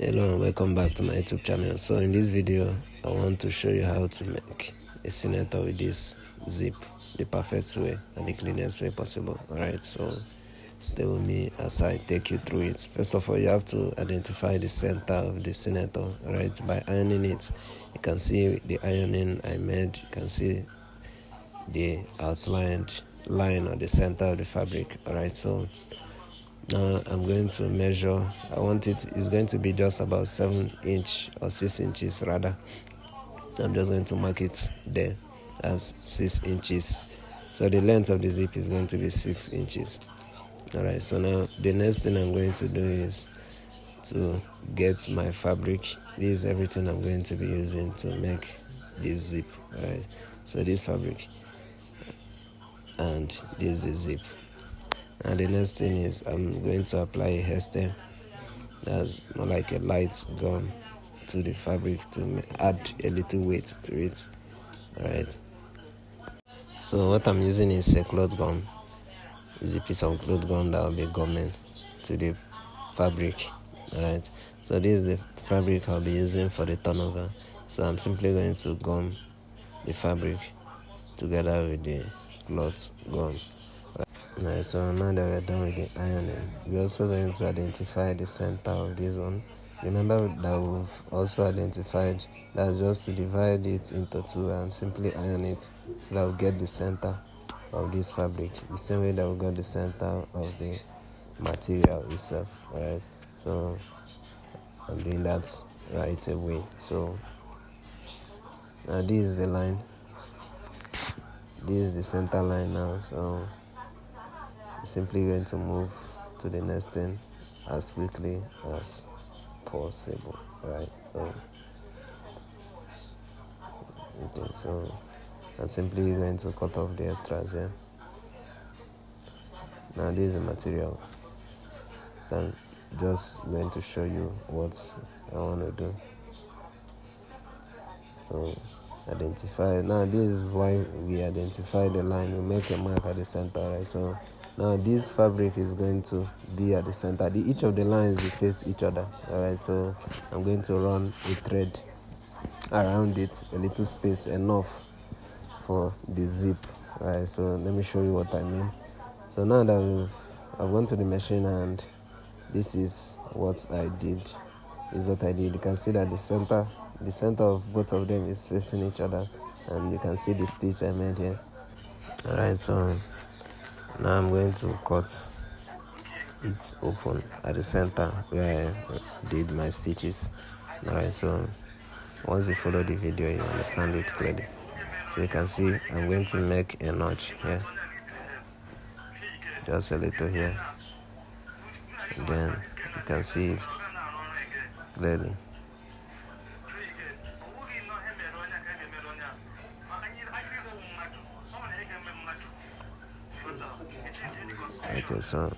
Hello and welcome back to my YouTube channel. So in this video I want to show you how to make a senator with this zip the perfect way and the cleanest way possible. Alright, so stay with me as I take you through it. First of all, you have to identify the center of the senator. Alright, by ironing it, you can see the ironing I made. You can see the outlined line or the center of the fabric. Alright, so now I'm going to measure. It's going to be just about 7 inch or 6 inches rather. So I'm just going to mark it there as 6 inches. So the length of the zip is going to be 6 inches. Alright, so now the next thing I'm going to do is to get my fabric. This is everything I'm going to be using to make this zip. Alright, so this fabric and this is the zip. And the next thing is I'm going to apply a hairstyle. That's more like a light gum to the fabric to add a little weight to it. Alright, so what I'm using is a cloth gum. It's a piece of cloth gum that will be gumming to the fabric. Alright, so this is the fabric I'll be using for the turnover. So I'm simply going to gum the fabric together with the cloth gum. Alright, so now that we're done with the ironing, we're also going to identify the center of this one. Remember that we've also identified that's just to divide it into two and simply iron it so that we get the center of this fabric, the same way that we got the center of the material itself. Alright, so I'm doing that right away. So now this is the line, this is the center line now. So simply going to move to the next thing as quickly as possible. Right, okay, so I'm simply going to cut off the extras here. Now this is the material, so I'm just going to show you what I want to do. So identify. Now this is why we identify the line. We make a mark at the center, right? So now this fabric is going to be at the center. Each of the lines will face each other. Alright, so I'm going to run a thread around it, a little space enough for the zip. Alright, so let me show you what I mean. So now that I've gone to the machine and this is what I did. You can see that the center of both of them is facing each other, and you can see the stitch I made here. Alright, so now I'm going to cut it open at the center where I did my stitches. Alright, so once you follow the video you understand it clearly. So you can see I'm going to make a notch here, just a little here. Again, you can see it clearly. Okay, so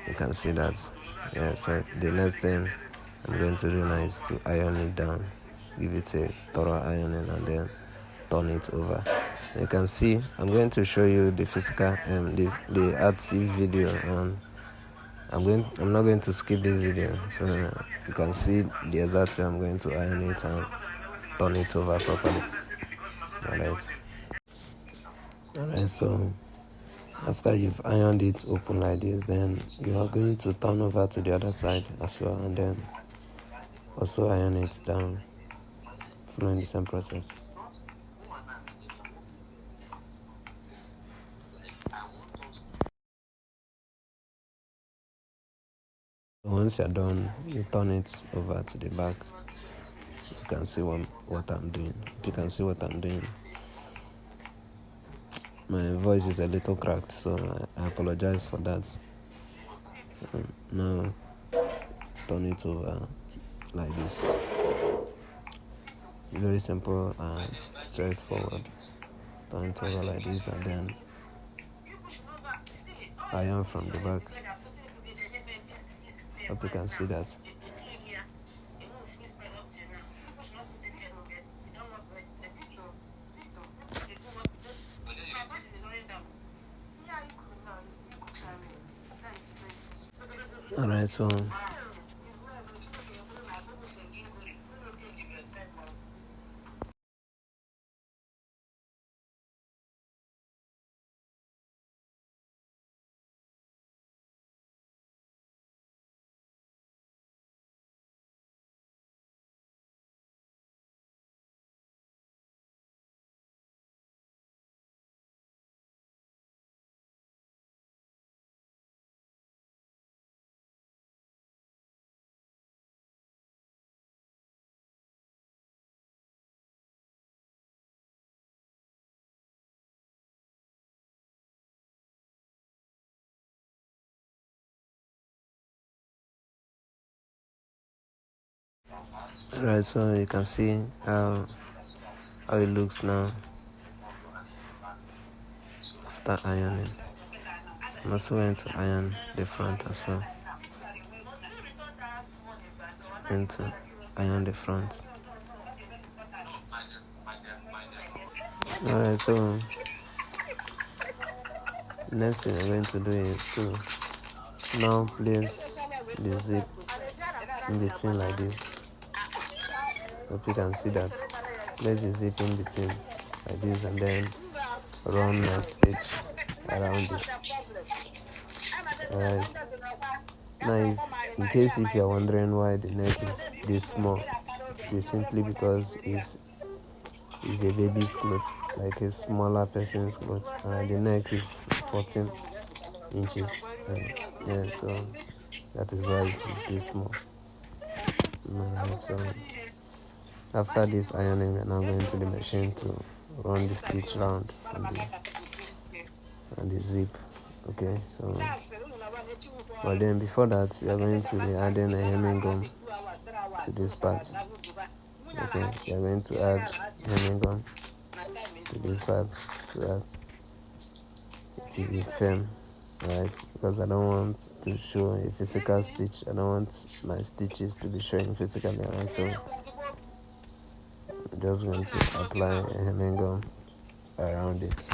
you can see that. Yeah, so the next thing I'm going to do now is to iron it down, give it a thorough ironing, and then turn it over. You can see I'm going to show you the physical the artsy video, and I'm not going to skip this video, so you can see the exact way I'm going to iron it and turn it over properly. Alright, so after you've ironed it open like this, then you are going to turn over to the other side as well, and then also iron it down, following the same process. Once you're done, you turn it over to the back. You can see what I'm doing. You can see what I'm doing. My voice is a little cracked, so I apologize for that. Now turn it over like this. Very simple and straightforward. Turn it over like this and then iron from the back. Hope you can see that. Alright, so Alright, so you can see how it looks now after ironing. So I'm also going to iron the front as well. So I'm going to iron the front. Alright, so next thing I'm going to do is to now place the zip in between like this. Hope you can see that. Place the zip in between like this and then run a stitch around it. Alright. Now in case if you are wondering why the neck is this small, it is simply because it's a baby's clothes, like a smaller person's clothes. The neck is 14 inches. Yeah, so that is why it is this small. Alright, so after this ironing, we are now going to the machine to run the stitch round and the zip. Okay, so but then before that, we are going to be adding a hemming gum to this part. Okay, we are going to add hemming gum to this part so that it will be firm, right? Because I don't want to show a physical stitch. I don't want my stitches to be showing physically, right? So I'm just going to apply a hemming gum around it.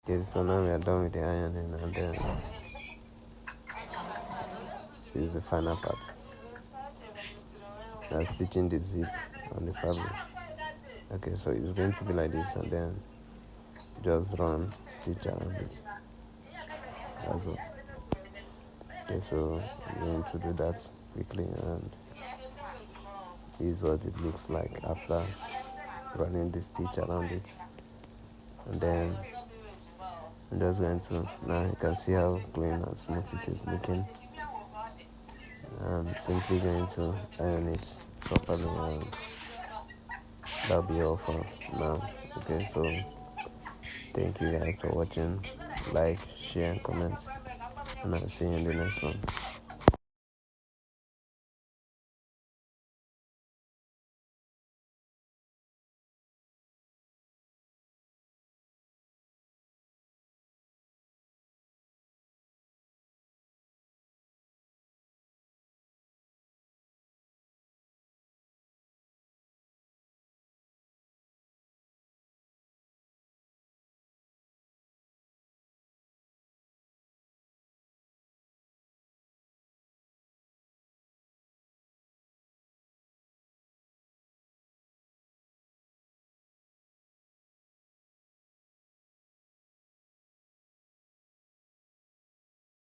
Okay, so now we are done with the ironing, and then this is the final part. That's stitching the zip on the fabric. Okay, so it's going to be like this, and then just run stitch around it. That's all. Okay, so I'm going to do that quickly, and this is what it looks like after running the stitch around it. And then I'm just going to, now you can see how clean and smooth it is looking. I'm simply going to iron it properly, and that'll be all for now. Okay, so thank you guys for watching. Like, share, and comment, and I'll see you in the next one.